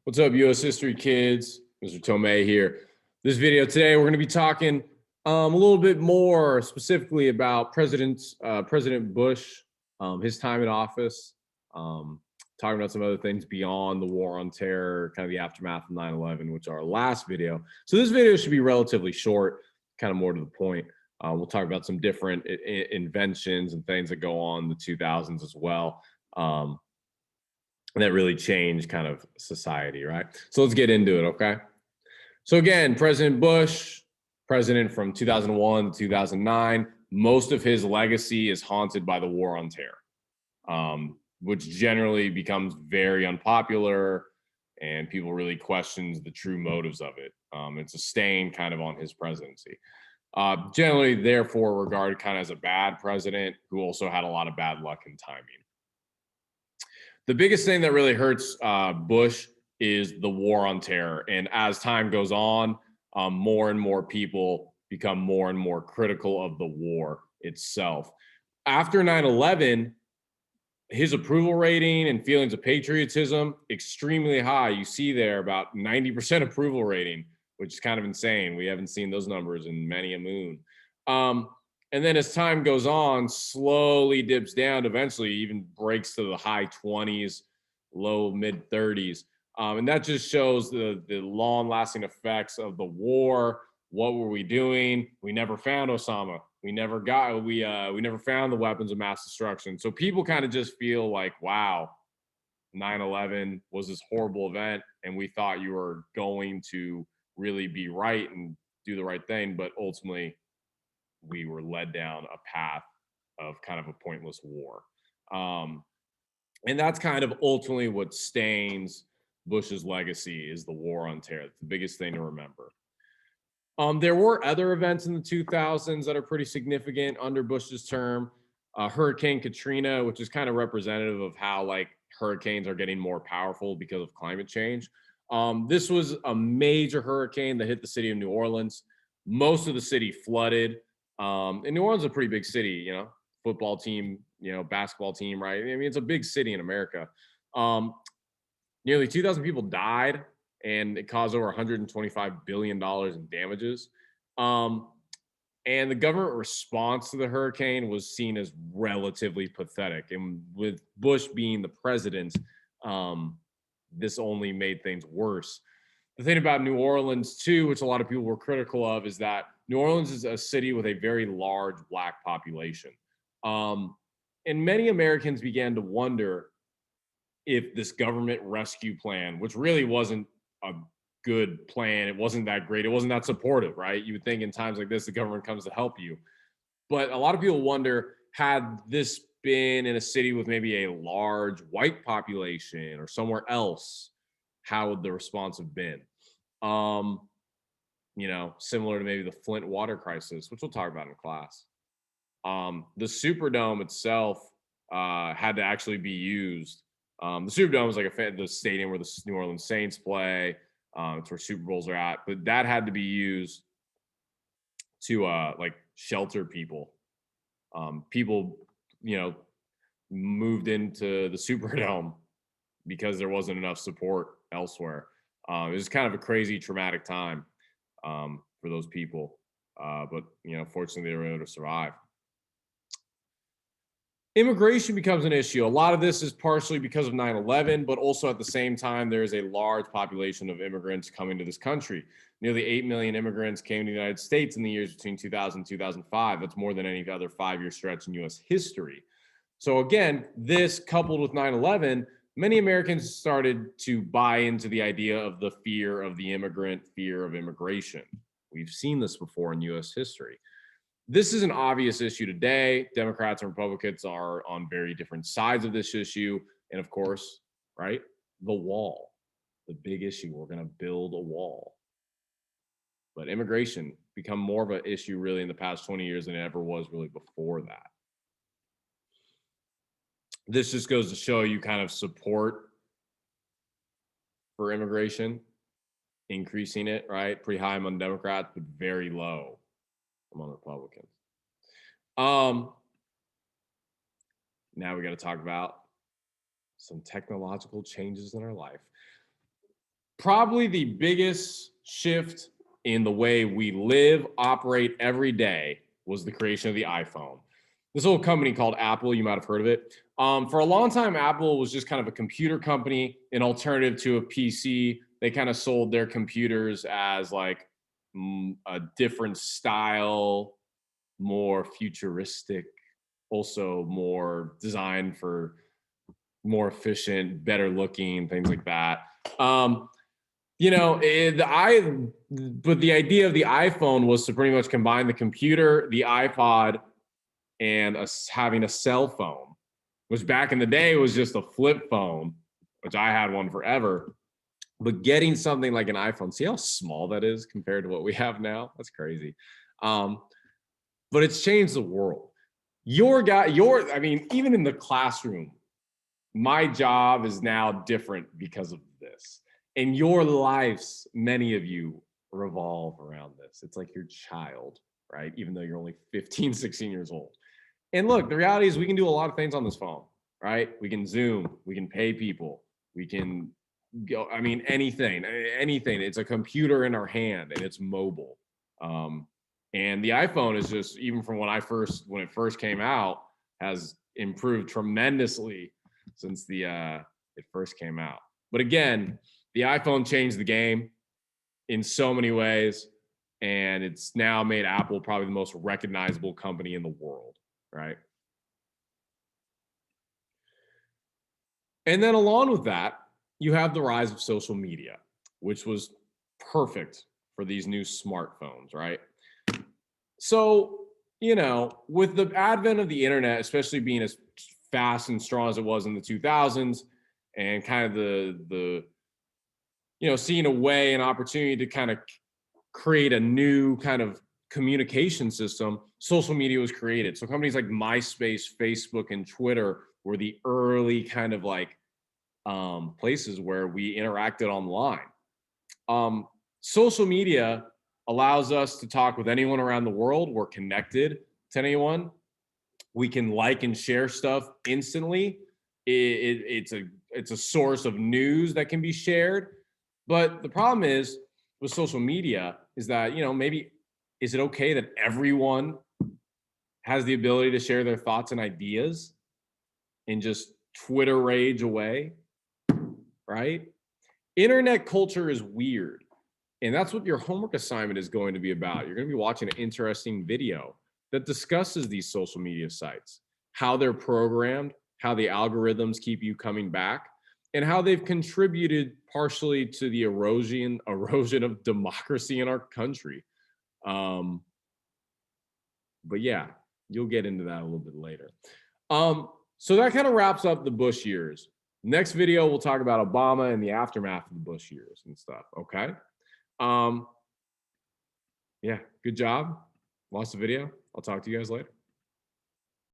What's up, U.S. history kids? Mr. Tomei here. This video today, we're going to be talking a little bit more specifically about President Bush, his time in office, talking about some other things beyond the war on terror, kind of the aftermath of 9/11, which are our last video. So this video should be relatively short, kind of more to the point. We'll talk about some different inventions and things that go on in the 2000s as well. That really changed kind of society, right? So let's get into it, okay? So again, President Bush, president from 2001 to 2009, most of his legacy is haunted by the war on terror, which generally becomes very unpopular and people really questions the true motives of it. It's a stain kind of on his presidency. Generally, therefore, regarded kind of as a bad president who also had a lot of bad luck and timing. The biggest thing that really hurts Bush is the war on terror. And as time goes on, more and more people become more and more critical of the war itself. After 9/11, his approval rating and feelings of patriotism, extremely high. You see there about 90% approval rating, which is kind of insane. We haven't seen those numbers in many a moon. And then as time goes on, slowly dips down, eventually even breaks to the high 20s, low mid 30s. And that just shows the long lasting effects of the war. What were we doing? We never found Osama. We never found the weapons of mass destruction. So people kind of just feel like, wow, 9/11 was this horrible event. And we thought you were going to really be right and do the right thing. But ultimately, we were led down a path of kind of a pointless war. And that's kind of ultimately what stains Bush's legacy is the war on terror. It's the biggest thing to remember. There were other events in the 2000s that are pretty significant under Bush's term. Hurricane Katrina, which is kind of representative of how like hurricanes are getting more powerful because of climate change. This was a major hurricane that hit the city of New Orleans. Most of the city flooded. And New Orleans is a pretty big city, football team, basketball team, right? I mean, it's a big city in America. Nearly 2,000 people died, and it caused over $125 billion in damages. And the government response to the hurricane was seen as relatively pathetic. And with Bush being the president, this only made things worse. The thing about New Orleans, too, which a lot of people were critical of, is that New Orleans is a city with a very large Black population. And many Americans began to wonder if this government rescue plan, which really wasn't a good plan, it wasn't that great, it wasn't that supportive, right? You would think in times like this, the government comes to help you. But a lot of people wonder, had this been in a city with maybe a large white population or somewhere else, how would the response have been? Similar to maybe the Flint water crisis, which we'll talk about in class. The Superdome itself had to actually be used. The Superdome is like the stadium where the New Orleans Saints play. It's where Super Bowls are at, but that had to be used to like shelter people. People, moved into the Superdome because there wasn't enough support elsewhere. It was kind of a crazy, traumatic time for those people. But, fortunately, they were able to survive. Immigration becomes an issue. A lot of this is partially because of 9/11, but also at the same time, there is a large population of immigrants coming to this country. Nearly 8 million immigrants came to the United States in the years between 2000 and 2005. That's more than any other 5-year stretch in U.S. history. So again, this coupled with 9/11, many Americans started to buy into the idea of the fear of the immigrant, fear of immigration. We've seen this before in U.S. history. This is an obvious issue today. Democrats and Republicans are on very different sides of this issue. And of course, right, the wall, the big issue. We're going to build a wall. But immigration become more of an issue really in the past 20 years than it ever was really before that. This just goes to show you kind of support for immigration, increasing it, right? Pretty high among Democrats, but very low among Republicans. Now we got to talk about some technological changes in our life. Probably the biggest shift in the way we live, operate every day was the creation of the iPhone. This little company called Apple, you might have heard of it. For a long time, Apple was just kind of a computer company, an alternative to a PC. They kind of sold their computers as like a different style, more futuristic, also more designed for more efficient, better looking, things like that. You know, but the idea of the iPhone was to pretty much combine the computer, the iPod, and having a cell phone, which back in the day was just a flip phone, which I had one forever. But getting something like an iPhone, see how small that is compared to what we have now? That's crazy. But it's changed the world. I mean, even in the classroom, my job is now different because of this. And your lives, many of you revolve around this. It's like your child, right? Even though you're only 15, 16 years old. And look, the reality is we can do a lot of things on this phone, right? We can Zoom, we can pay people, we can go, I mean, anything. It's a computer in our hand and it's mobile. And the iPhone is just, even from when it first came out, has improved tremendously since it first came out. But again, the iPhone changed the game in so many ways, and it's now made Apple probably the most recognizable company in the world, right? And then along with that, you have the rise of social media, which was perfect for these new smartphones, right? So, you know, with the advent of the internet, especially being as fast and strong as it was in the 2000s, and kind of the you know, seeing a way, an opportunity to kind of create a new kind of communication system, social media was created. So companies like MySpace, Facebook, and Twitter were the early kind of like places where we interacted online. Social media allows us to talk with anyone around the world. We're connected to anyone. We can like and share stuff instantly. It's a source of news that can be shared. But the problem is with social media is that, you know, maybe is it okay that everyone has the ability to share their thoughts and ideas and just Twitter rage away, right? Internet culture is weird. And that's what your homework assignment is going to be about. You're going to be watching an interesting video that discusses these social media sites, how they're programmed, how the algorithms keep you coming back, and how they've contributed partially to the erosion of democracy in our country. But yeah, you'll get into that a little bit later. So that kind of wraps up the Bush years. Next video, we'll talk about Obama and the aftermath of the Bush years and stuff. Okay. Yeah, good job. Watch the video. I'll talk to you guys later.